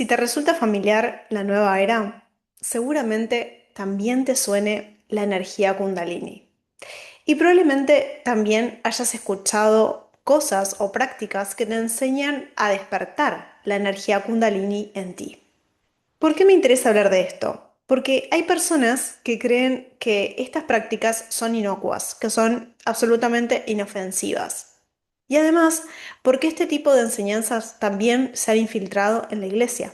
Si te resulta familiar la nueva era, seguramente también te suene la energía Kundalini. Y probablemente también hayas escuchado cosas o prácticas que te enseñan a despertar la energía Kundalini en ti. ¿Por qué me interesa hablar de esto? Porque hay personas que creen que estas prácticas son inocuas, que son absolutamente inofensivas. Y además, porque este tipo de enseñanzas también se han infiltrado en la iglesia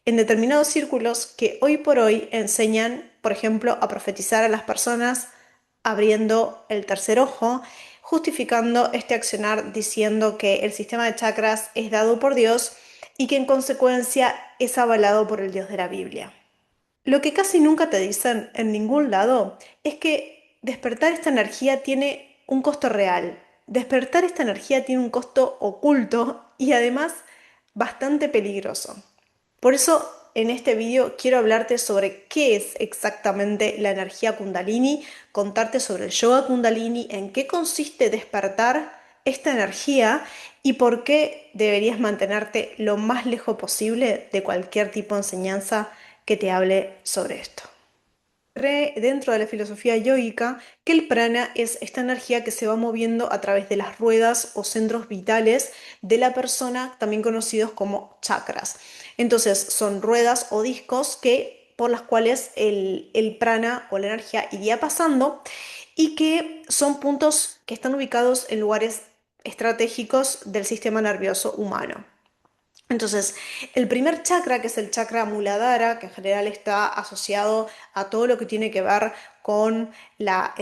en determinados círculos que hoy por hoy enseñan, por ejemplo, a profetizar a las personas abriendo el tercer ojo, justificando este accionar diciendo que el sistema de chakras es dado por Dios y que en consecuencia es avalado por el Dios de la Biblia. Lo que casi nunca te dicen en ningún lado es que despertar esta energía tiene un costo real. Despertar esta energía tiene un costo oculto y además bastante peligroso. Por eso en este vídeo quiero hablarte sobre qué es exactamente la energía Kundalini, contarte sobre el yoga Kundalini, en qué consiste despertar esta energía y por qué deberías mantenerte lo más lejos posible de cualquier tipo de enseñanza que te hable sobre esto. Dentro de la filosofía yógica que el prana es esta energía que se va moviendo a través de las ruedas o centros vitales de la persona, también conocidos como chakras. Entonces son ruedas o discos por las cuales el prana o la energía iría pasando y que son puntos que están ubicados en lugares estratégicos del sistema nervioso humano. Entonces, el primer chakra, que es el chakra Muladhara, que en general está asociado a todo lo que tiene que ver con la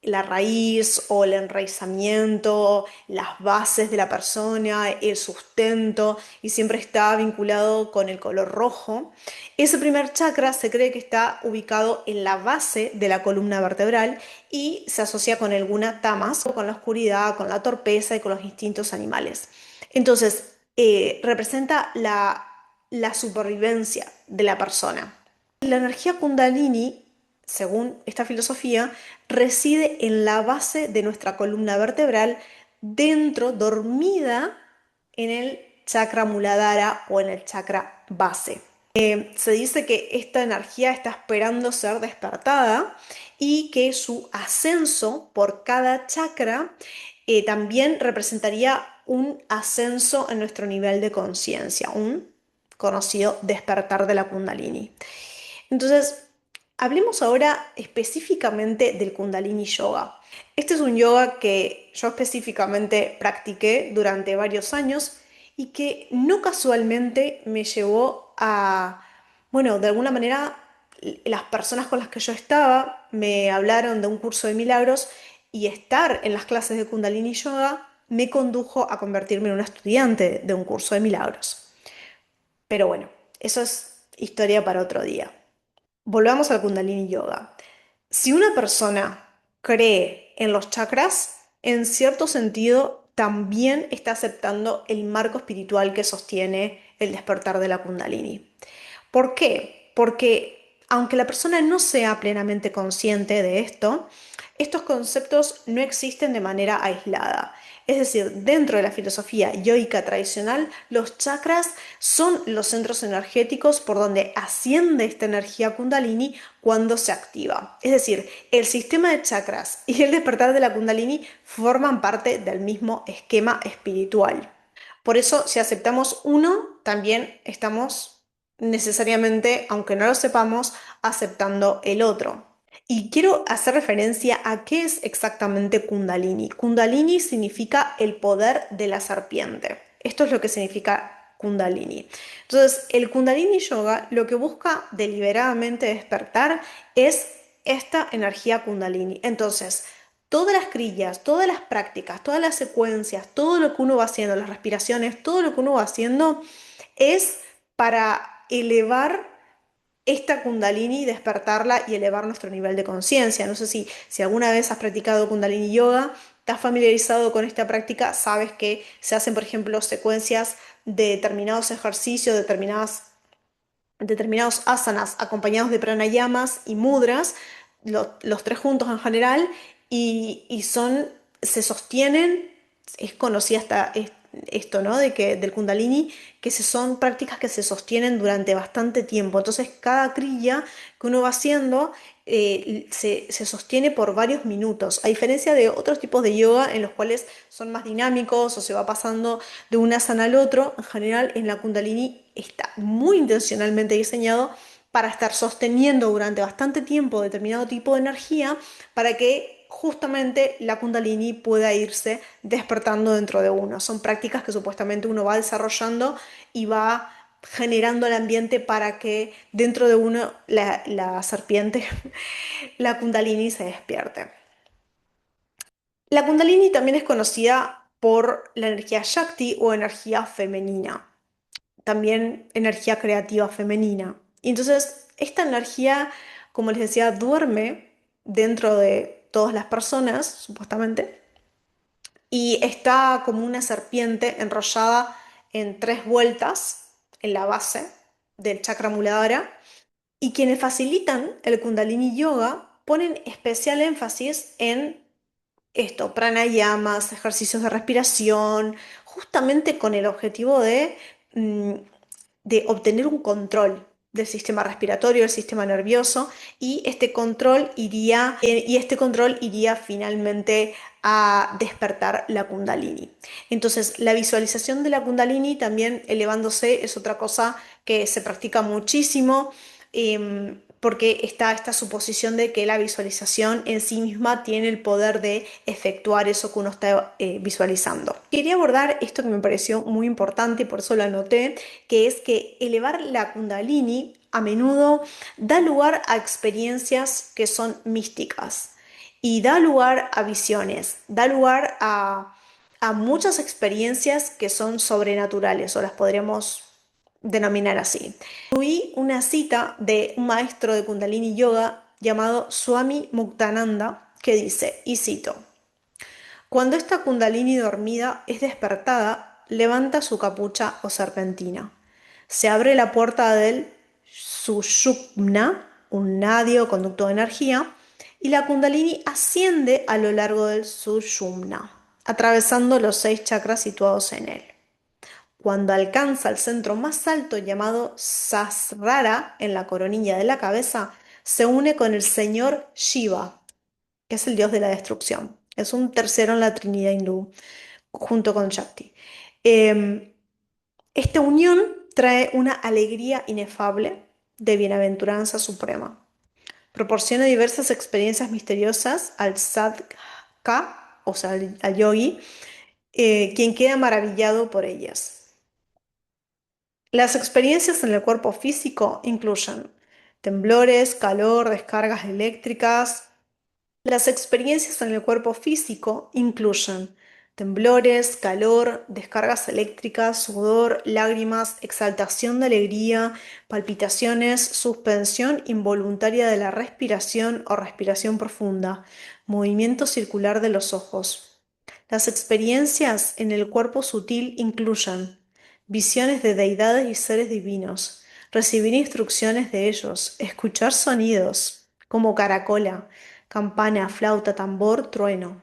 raíz o el enraizamiento, las bases de la persona, el sustento, y siempre está vinculado con el color rojo. Ese primer chakra se cree que está ubicado en la base de la columna vertebral y se asocia con alguna tamas, con la oscuridad, con la torpeza y con los instintos animales. Entonces, representa la supervivencia de la persona. La energía Kundalini, según esta filosofía, reside en la base de nuestra columna vertebral, dentro, dormida en el chakra Muladhara o en el chakra base. Se dice que esta energía está esperando ser despertada y que su ascenso por cada chakra también representaría un ascenso en nuestro nivel de conciencia, un conocido despertar de la Kundalini. Entonces, hablemos ahora específicamente del Kundalini Yoga. Este es un yoga que yo específicamente practiqué durante varios años y que no casualmente me llevó a, bueno, de alguna manera las personas con las que yo estaba me hablaron de un curso de milagros y estar en las clases de Kundalini Yoga me condujo a convertirme en una estudiante de un curso de milagros. Pero bueno, eso es historia para otro día. Volvamos al Kundalini Yoga. Si una persona cree en los chakras, en cierto sentido también está aceptando el marco espiritual que sostiene el despertar de la Kundalini. ¿Por qué? Porque aunque la persona no sea plenamente consciente de esto, estos conceptos no existen de manera aislada. Es decir, dentro de la filosofía yoica tradicional, los chakras son los centros energéticos por donde asciende esta energía kundalini cuando se activa. Es decir, el sistema de chakras y el despertar de la kundalini forman parte del mismo esquema espiritual. Por eso, si aceptamos uno, también estamos necesariamente, aunque no lo sepamos, aceptando el otro. Y quiero hacer referencia a qué es exactamente Kundalini. Kundalini significa el poder de la serpiente. Esto es lo que significa Kundalini. Entonces, el Kundalini Yoga lo que busca deliberadamente despertar es esta energía Kundalini. Entonces, todas las crillas, todas las prácticas, todas las secuencias, todo lo que uno va haciendo, las respiraciones, todo lo que uno va haciendo es para elevar esta Kundalini, despertarla y elevar nuestro nivel de conciencia. No sé si alguna vez has practicado Kundalini Yoga, estás familiarizado con esta práctica, sabes que se hacen, por ejemplo, secuencias de determinados ejercicios, determinados asanas acompañados de pranayamas y mudras, los tres juntos en general, y se sostienen, es conocida esto, ¿no? De que del Kundalini, que son prácticas que se sostienen durante bastante tiempo. Entonces, cada kriya que uno va haciendo se sostiene por varios minutos, a diferencia de otros tipos de yoga en los cuales son más dinámicos o se va pasando de un asana al otro. En general, en la Kundalini está muy intencionalmente diseñado para estar sosteniendo durante bastante tiempo determinado tipo de energía para que justamente la Kundalini pueda irse despertando dentro de uno. Son prácticas que supuestamente uno va desarrollando y va generando el ambiente para que dentro de uno la serpiente, la Kundalini se despierte. La Kundalini también es conocida por la energía Shakti o energía femenina, también energía creativa femenina. Y entonces, esta energía, como les decía, duerme dentro de todas las personas, supuestamente, y está como una serpiente enrollada en tres vueltas en la base del chakra muladhara. Y quienes facilitan el Kundalini Yoga ponen especial énfasis en esto, pranayamas, ejercicios de respiración, justamente con el objetivo mm, de obtener un control del sistema respiratorio, del sistema nervioso, y este control iría finalmente a despertar la Kundalini. Entonces, la visualización de la Kundalini también elevándose es otra cosa que se practica muchísimo. Porque está esta suposición de que la visualización en sí misma tiene el poder de efectuar eso que uno está visualizando. Quería abordar esto que me pareció muy importante y por eso lo anoté, que es que elevar la Kundalini a menudo da lugar a experiencias que son místicas y da lugar a visiones, da lugar a muchas experiencias que son sobrenaturales o las podríamos denominar así. Vi una cita de un maestro de Kundalini Yoga llamado Swami Muktananda que dice, y cito, cuando esta Kundalini dormida es despertada, levanta su capucha o serpentina. Se abre la puerta del Sushumna, un nadio o conducto de energía, y la Kundalini asciende a lo largo del Sushumna, atravesando los 6 chakras situados en él. Cuando alcanza el centro más alto llamado Sasrara en la coronilla de la cabeza, se une con el señor Shiva, que es el dios de la destrucción. Es un tercero en la Trinidad hindú, junto con Shakti. Eh, Esta unión trae una alegría inefable de bienaventuranza suprema. Proporciona diversas experiencias misteriosas al sadhaka, o sea, al yogi, quien queda maravillado por ellas. Las experiencias en el cuerpo físico incluyen temblores, calor, descargas eléctricas. Las experiencias en el cuerpo físico incluyen temblores, calor, descargas eléctricas, sudor, lágrimas, exaltación de alegría, palpitaciones, suspensión involuntaria de la respiración o respiración profunda, movimiento circular de los ojos. Las experiencias en el cuerpo sutil incluyen visiones de deidades y seres divinos, recibir instrucciones de ellos, escuchar sonidos como caracola, campana, flauta, tambor, trueno.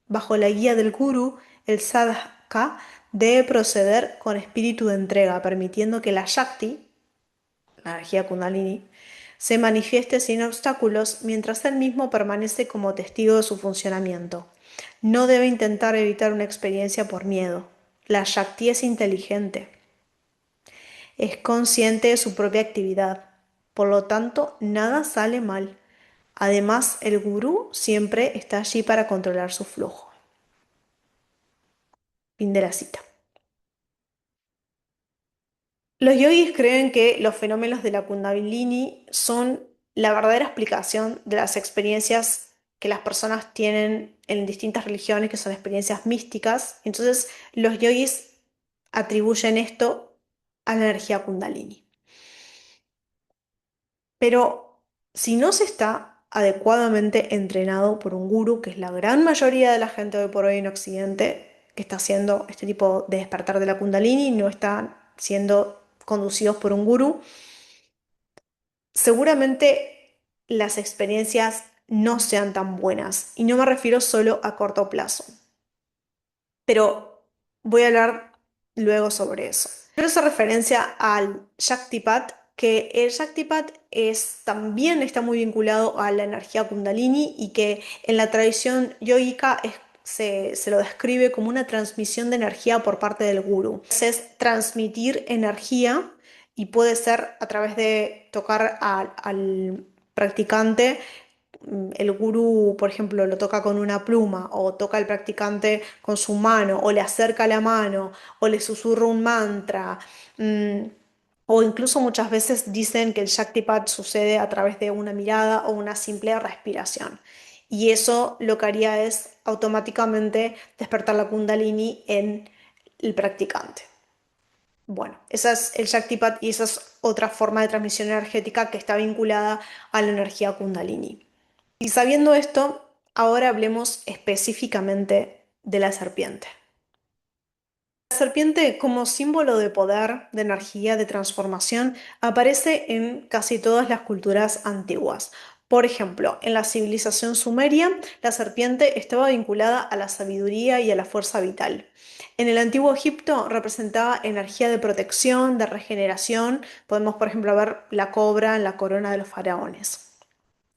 Bajo la guía del gurú, el sadhaka debe proceder con espíritu de entrega, permitiendo que la Shakti, la energía Kundalini, se manifieste sin obstáculos mientras él mismo permanece como testigo de su funcionamiento. No debe intentar evitar una experiencia por miedo. La Shakti es inteligente, es consciente de su propia actividad, por lo tanto, nada sale mal. Además, el gurú siempre está allí para controlar su flujo. Fin de la cita. Los yogis creen que los fenómenos de la Kundalini son la verdadera explicación de las experiencias que las personas tienen en distintas religiones, que son experiencias místicas. Entonces, los yogis atribuyen esto a la energía Kundalini. Pero si no se está adecuadamente entrenado por un gurú, que es la gran mayoría de la gente hoy por hoy en Occidente que está haciendo este tipo de despertar de la Kundalini, no están siendo conducidos por un gurú, seguramente las experiencias no sean tan buenas. Y no me refiero solo a corto plazo. Pero Voy a hablar luego sobre eso. Pero hace referencia al Shaktipat, que el Shaktipat también está muy vinculado a la energía Kundalini y que en la tradición yogica se lo describe como una transmisión de energía por parte del gurú. Es transmitir energía y puede ser a través de tocar al practicante. El gurú, por ejemplo, lo toca con una pluma o toca al practicante con su mano o le acerca la mano o le susurra un mantra. mm, o incluso muchas veces dicen que el Shaktipat sucede a través de una mirada o una simple respiración. Y eso lo que haría es automáticamente despertar la Kundalini en el practicante. Bueno, esa es el Shaktipat y esa es otra forma de transmisión energética que está vinculada a la energía Kundalini. Y sabiendo esto, ahora hablemos específicamente de la serpiente. La serpiente como símbolo de poder, de energía, de transformación, aparece en casi todas las culturas antiguas. Por ejemplo, en la civilización sumeria, la serpiente estaba vinculada a la sabiduría y a la fuerza vital. En el antiguo Egipto representaba energía de protección, de regeneración. Podemos, por ejemplo, ver la cobra en la corona de los faraones.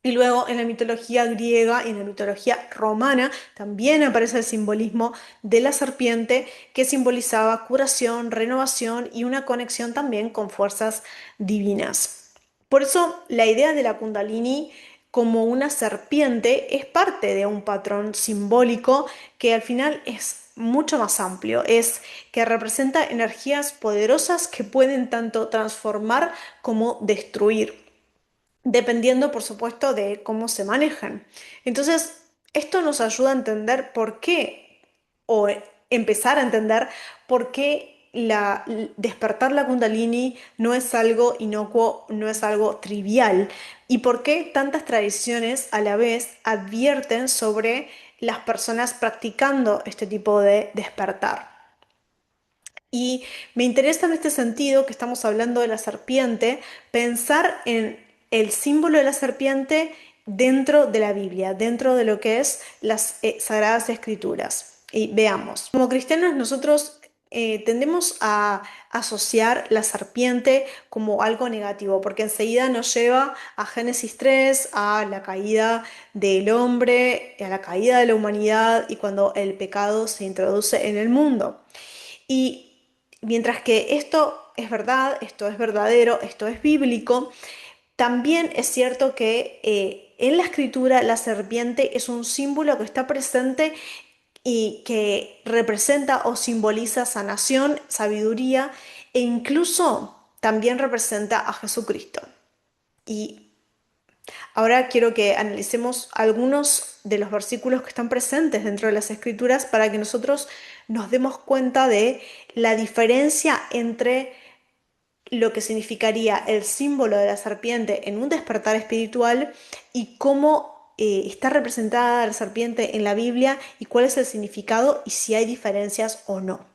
Y luego en la mitología griega y en la mitología romana también aparece el simbolismo de la serpiente que simbolizaba curación, renovación y una conexión también con fuerzas divinas. Por eso la idea de la Kundalini como una serpiente es parte de un patrón simbólico que al final es mucho más amplio, es que representa energías poderosas que pueden tanto transformar como destruir dependiendo, por supuesto, de cómo se manejan. Entonces, esto nos ayuda a entender por qué, o empezar a entender por qué despertar la Kundalini no es algo inocuo, no es algo trivial, y por qué tantas tradiciones a la vez advierten sobre las personas practicando este tipo de despertar. Y me interesa en este sentido que estamos hablando de la serpiente, pensar en el símbolo de la serpiente dentro de la Biblia, dentro de lo que es las Sagradas Escrituras. Y veamos, como cristianos nosotros tendemos a asociar la serpiente como algo negativo, porque enseguida nos lleva a Génesis 3, a la caída del hombre, a la caída de la humanidad y cuando el pecado se introduce en el mundo. Y mientras que esto es verdad, esto es verdadero, esto es bíblico, también es cierto que en la escritura la serpiente es un símbolo que está presente y que representa o simboliza sanación, sabiduría e incluso también representa a Jesucristo. Y ahora quiero que analicemos algunos de los versículos que están presentes dentro de las Escrituras para que nosotros nos demos cuenta de la diferencia entre lo que significaría el símbolo de la serpiente en un despertar espiritual y cómo está representada la serpiente en la Biblia y cuál es el significado y si hay diferencias o no.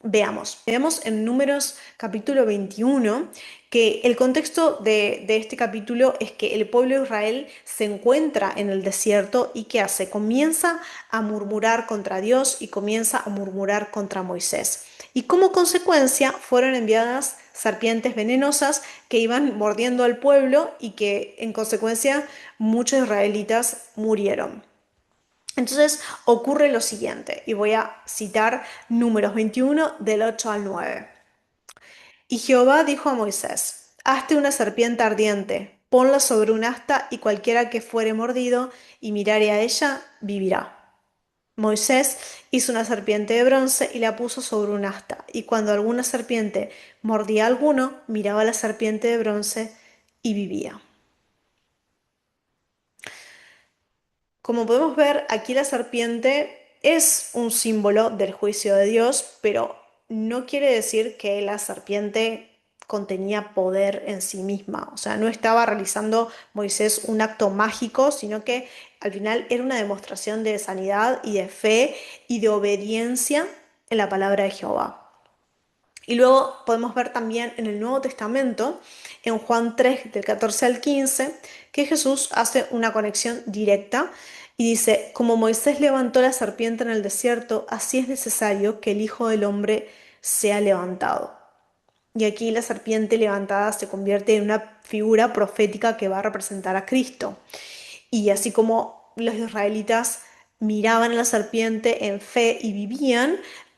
Veamos, vemos en Números capítulo 21 que el contexto de este capítulo es que el pueblo de Israel se encuentra en el desierto y ¿qué hace? Comienza a murmurar contra Dios y comienza a murmurar contra Moisés. Y como consecuencia fueron enviadas serpientes venenosas que iban mordiendo al pueblo y que en consecuencia muchos israelitas murieron. Entonces ocurre lo siguiente, y voy a citar Números 21 del 8 al 9. Y Jehová dijo a Moisés, hazte una serpiente ardiente, ponla sobre un asta y cualquiera que fuere mordido y mirare a ella, vivirá. Moisés hizo una serpiente de bronce y la puso sobre un asta, y cuando alguna serpiente mordía a alguno, miraba a la serpiente de bronce y vivía. Como podemos ver, aquí la serpiente es un símbolo del juicio de Dios, pero no quiere decir que la serpiente contenía poder en sí misma. O sea, no estaba realizando Moisés un acto mágico, sino que al final era una demostración de sanidad y de fe y de obediencia en la palabra de Jehová. Y luego podemos ver también en el Nuevo Testamento, en Juan 3, del 14 al 15, que Jesús hace una conexión directa Y dice, como Moisés levantó la serpiente en el desierto, así es necesario que el Hijo del Hombre sea levantado. Y aquí la serpiente levantada se convierte en una figura profética que va a representar a Cristo. Y así como los israelitas miraban a la serpiente en fe y vivían,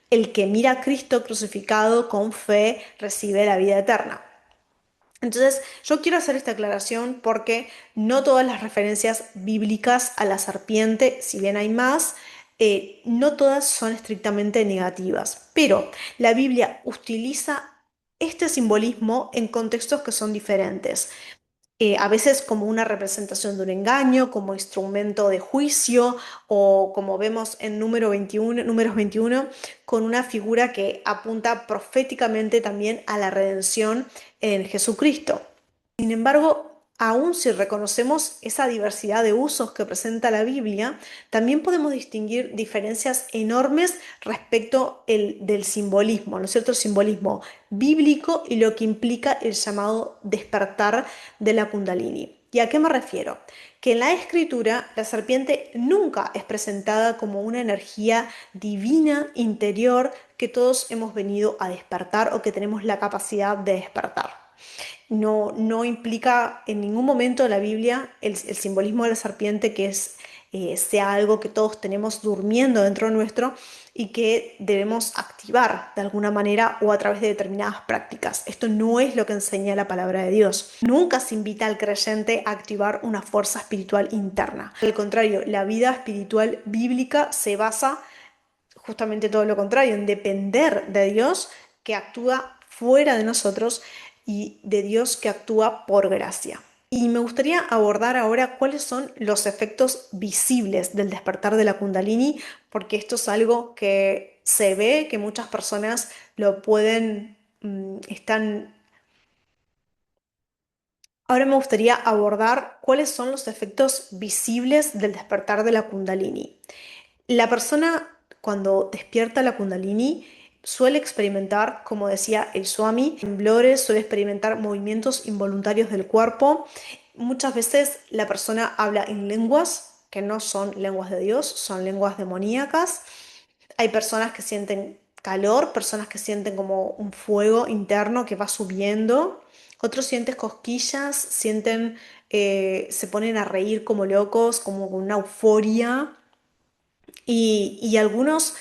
el que mira a Cristo crucificado con fe recibe la vida eterna. Entonces, yo quiero hacer esta aclaración porque no todas las referencias bíblicas a la serpiente, si bien hay más, no todas son estrictamente negativas, pero la Biblia utiliza este simbolismo en contextos que son diferentes. A veces como una representación de un engaño, como instrumento de juicio, o como vemos en números 21, con una figura que apunta proféticamente también a la redención en Jesucristo. Sin embargo, aun si reconocemos esa diversidad de usos que presenta la Biblia, también podemos distinguir diferencias enormes respecto del simbolismo, ¿no es cierto? El simbolismo bíblico y lo que implica el llamado despertar de la Kundalini. ¿Y a qué me refiero? Que en la escritura la serpiente nunca es presentada como una energía divina interior que todos hemos venido a despertar o que tenemos la capacidad de despertar. No implica en ningún momento en la Biblia el simbolismo de la serpiente que sea algo que todos tenemos durmiendo dentro nuestro y que debemos activar de alguna manera o a través de determinadas prácticas. Esto no es lo que enseña la palabra de Dios. Nunca se invita al creyente a activar una fuerza espiritual interna. Al contrario, la vida espiritual bíblica se basa justamente todo lo contrario, en depender de Dios que actúa fuera de nosotros y de Dios que actúa por gracia. Y me gustaría abordar ahora cuáles son los efectos visibles del despertar de la Kundalini, porque esto es algo que se ve, que muchas personas lo pueden, están... Ahora me gustaría abordar cuáles son los efectos visibles del despertar de la Kundalini. La persona cuando despierta la Kundalini suele experimentar, como decía el Swami, temblores, suele experimentar movimientos involuntarios del cuerpo. Muchas veces la persona habla en lenguas que no son lenguas de Dios, son lenguas demoníacas. Hay personas que sienten calor, personas que sienten como un fuego interno que va subiendo. Otros sienten cosquillas, se ponen a reír como locos, como con una euforia. Y algunos,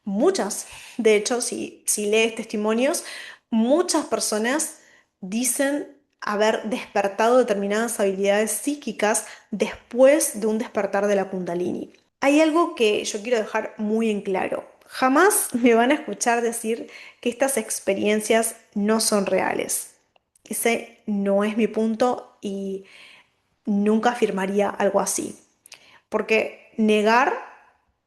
muchas, de hecho, si lees testimonios, muchas personas dicen haber despertado determinadas habilidades psíquicas después de un despertar de la Kundalini. Hay algo que yo quiero dejar muy en claro. Jamás me van a escuchar decir que estas experiencias no son reales. Ese no es mi punto y nunca afirmaría algo así. Porque negar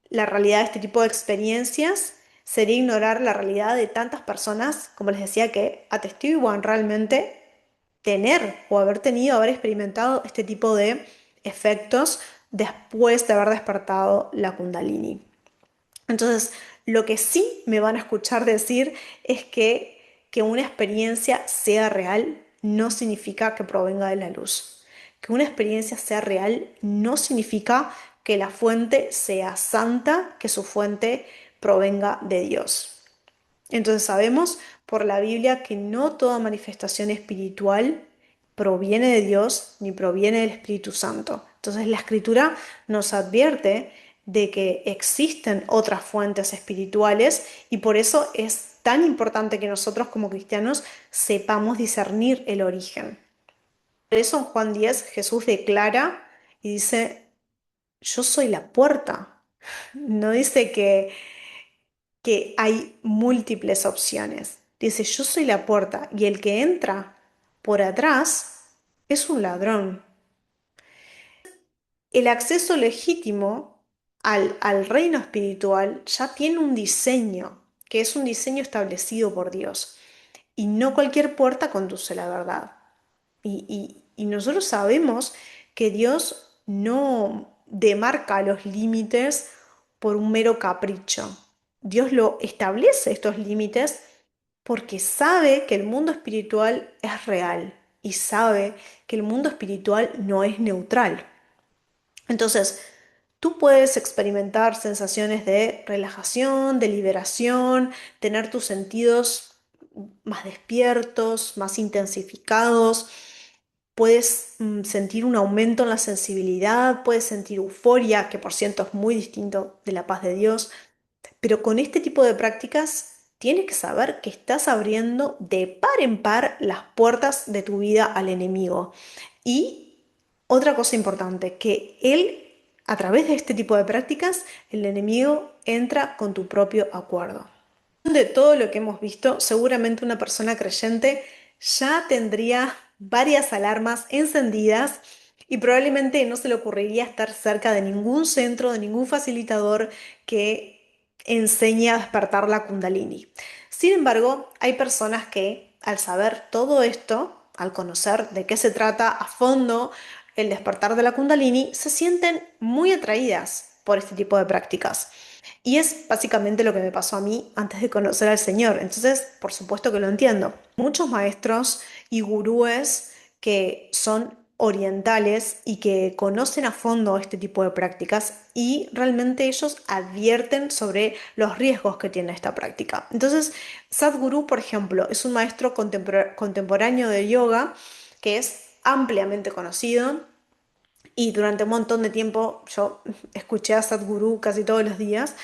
la realidad de este tipo de experiencias sería ignorar la realidad de tantas personas, como les decía, que atestiguan realmente tener o haber tenido, haber experimentado este tipo de efectos después de haber despertado la Kundalini. Entonces, lo que sí me van a escuchar decir es que una experiencia sea real no significa que provenga de la luz. Que una experiencia sea real no significa que la fuente sea santa, que su fuente provenga de Dios. Entonces sabemos por la Biblia que no toda manifestación espiritual proviene de Dios ni proviene del Espíritu Santo. Entonces la Escritura nos advierte de que existen otras fuentes espirituales y por eso es tan importante que nosotros como cristianos sepamos discernir el origen. Por eso en Juan 10 Jesús declara y dice, yo soy la puerta. No dice que hay múltiples opciones. Dice, yo soy la puerta y el que entra por atrás es un ladrón. El acceso legítimo al reino espiritual ya tiene un diseño, que es un diseño establecido por Dios. Y no cualquier puerta conduce a la verdad. Y nosotros sabemos que Dios no demarca los límites por un mero capricho. Dios lo establece estos límites porque sabe que el mundo espiritual es real y sabe que el mundo espiritual no es neutral. Entonces, Tú puedes experimentar sensaciones de relajación, de liberación, tener tus sentidos más despiertos, más intensificados. Puedes sentir un aumento en la sensibilidad, puedes sentir euforia, que por cierto es muy distinto de la paz de Dios. Pero con este tipo de prácticas tienes que saber que estás abriendo de par en par las puertas de tu vida al enemigo. Y otra cosa importante, que él, a través de este tipo de prácticas, el enemigo entra con tu propio acuerdo. De todo lo que hemos visto, seguramente una persona creyente ya tendría varias alarmas encendidas y probablemente no se le ocurriría estar cerca de ningún centro, de ningún facilitador que enseñe a despertar la Kundalini. Sin embargo, hay personas que al saber todo esto, al conocer de qué se trata a fondo el despertar de la Kundalini, se sienten muy atraídas por este tipo de prácticas. Y es básicamente lo que me pasó a mí antes de conocer al Señor. Entonces, por supuesto que lo entiendo. Muchos maestros y gurúes que son orientales y que conocen a fondo este tipo de prácticas y realmente ellos advierten sobre los riesgos que tiene esta práctica. Entonces, Sadhguru, por ejemplo, es un maestro contemporáneo de yoga que es ampliamente conocido y durante un montón de tiempo yo escuché a Sadhguru casi todos los días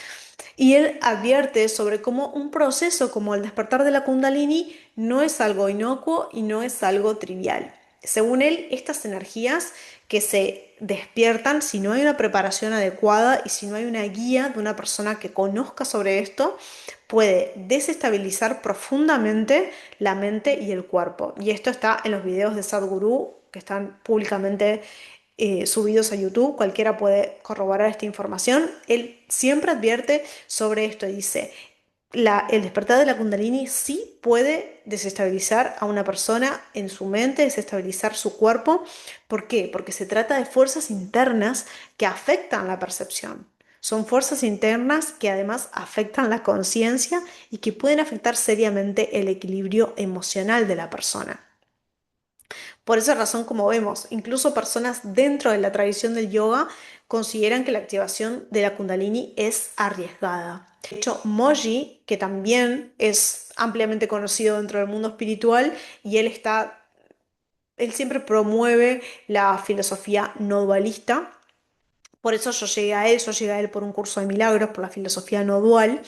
y él advierte sobre cómo un proceso como el despertar de la Kundalini no es algo inocuo y no es algo trivial. Según él, estas energías que se despiertan, si no hay una preparación adecuada y si no hay una guía de una persona que conozca sobre esto, puede desestabilizar profundamente la mente y el cuerpo. Y esto está en los videos de Sadhguru que están públicamente subidos a YouTube, cualquiera puede corroborar esta información. Él siempre advierte sobre esto y dice, el despertar de la Kundalini sí puede desestabilizar a una persona en su mente, desestabilizar su cuerpo. ¿Por qué? Porque se trata de fuerzas internas que afectan la percepción. Son fuerzas internas que además afectan la conciencia y que pueden afectar seriamente el equilibrio emocional de la persona. Por esa razón, como vemos, incluso personas dentro de la tradición del yoga consideran que la activación de la Kundalini es arriesgada. De hecho, Moji, que también es ampliamente conocido dentro del mundo espiritual, y él siempre promueve la filosofía no dualista. Por eso yo llegué a él por un curso de milagros, por la filosofía no dual,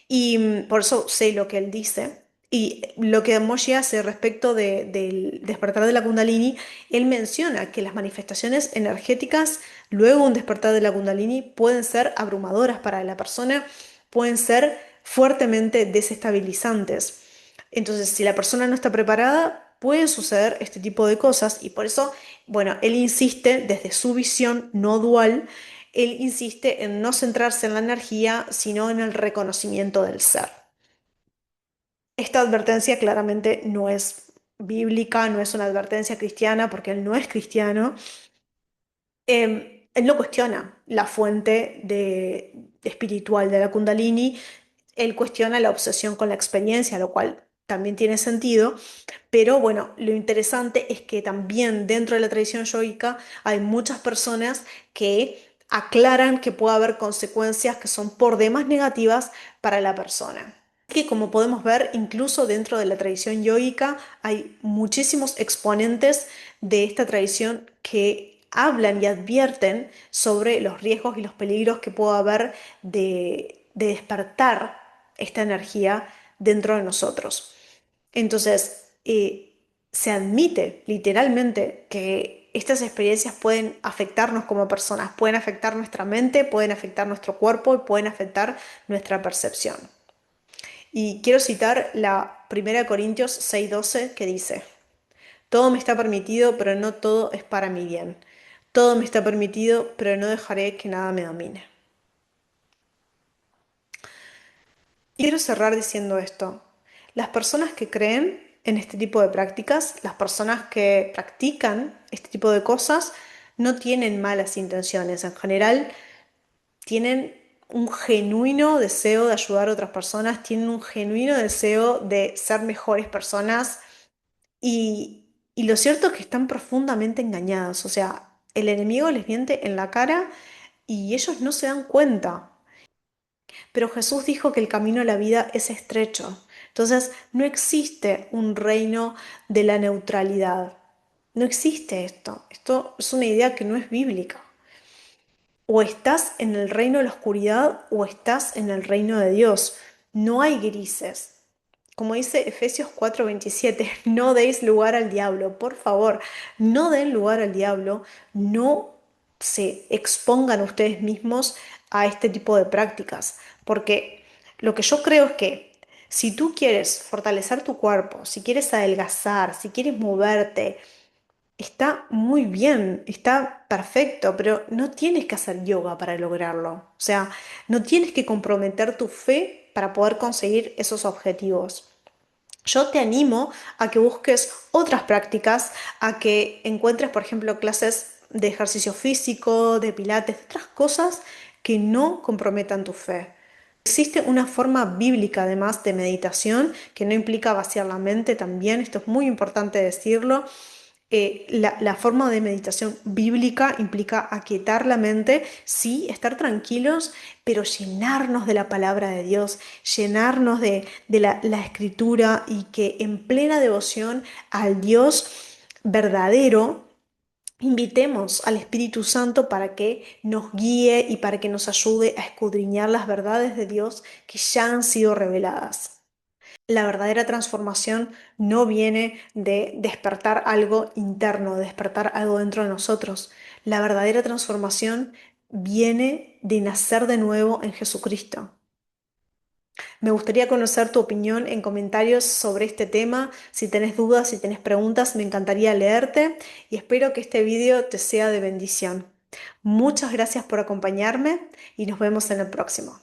y por eso sé lo que él dice. Y lo que Moshi hace respecto del despertar de la Kundalini, él menciona que las manifestaciones energéticas luego de un despertar de la Kundalini pueden ser abrumadoras para la persona, pueden ser fuertemente desestabilizantes. Entonces, si la persona no está preparada, pueden suceder este tipo de cosas y por eso, bueno, él insiste desde su visión no dual, él insiste en no centrarse en la energía, sino en el reconocimiento del ser. Esta advertencia claramente no es bíblica, no es una advertencia cristiana, porque él no es cristiano. Él no cuestiona la fuente espiritual de la Kundalini, él cuestiona la obsesión con la experiencia, lo cual también tiene sentido, pero bueno, lo interesante es que también dentro de la tradición yoica hay muchas personas que aclaran que puede haber consecuencias que son por demás negativas para la persona. Que como podemos ver, incluso dentro de la tradición yoica hay muchísimos exponentes de esta tradición que hablan y advierten sobre los riesgos y los peligros que puede haber de despertar esta energía dentro de nosotros. Entonces, se admite literalmente que estas experiencias pueden afectarnos como personas, pueden afectar nuestra mente, pueden afectar nuestro cuerpo y pueden afectar nuestra percepción. Y quiero citar la 1 Corintios 6:12 que dice, todo me está permitido, pero no todo es para mi bien. Todo me está permitido, pero no dejaré que nada me domine. Y quiero cerrar diciendo esto. Las personas que creen en este tipo de prácticas, las personas que practican este tipo de cosas, no tienen malas intenciones. En general, tienen un genuino deseo de ayudar a otras personas, tienen un genuino deseo de ser mejores personas y lo cierto es que están profundamente engañados. O sea, el enemigo les miente en la cara y ellos no se dan cuenta. Pero Jesús dijo que el camino a la vida es estrecho. Entonces, no existe un reino de la neutralidad. No existe esto. Esto es una idea que no es bíblica. O estás en el reino de la oscuridad o estás en el reino de Dios. No hay grises. Como dice Efesios 4:27, no deis lugar al diablo. Por favor, no den lugar al diablo. No se expongan ustedes mismos a este tipo de prácticas. Porque lo que yo creo es que si tú quieres fortalecer tu cuerpo, si quieres adelgazar, si quieres moverte, está muy bien, está perfecto, pero no tienes que hacer yoga para lograrlo. O sea, no tienes que comprometer tu fe para poder conseguir esos objetivos. Yo te animo a que busques otras prácticas, a que encuentres, por ejemplo, clases de ejercicio físico, de pilates, de otras cosas que no comprometan tu fe. Existe una forma bíblica además de meditación que no implica vaciar la mente también, esto es muy importante decirlo. La forma de meditación bíblica implica aquietar la mente, sí, estar tranquilos, pero llenarnos de la palabra de Dios, llenarnos de la escritura y que en plena devoción al Dios verdadero, invitemos al Espíritu Santo para que nos guíe y para que nos ayude a escudriñar las verdades de Dios que ya han sido reveladas. La verdadera transformación no viene de despertar algo interno, de despertar algo dentro de nosotros. La verdadera transformación viene de nacer de nuevo en Jesucristo. Me gustaría conocer tu opinión en comentarios sobre este tema. Si tenés dudas, si tenés preguntas, me encantaría leerte y espero que este video te sea de bendición. Muchas gracias por acompañarme y nos vemos en el próximo.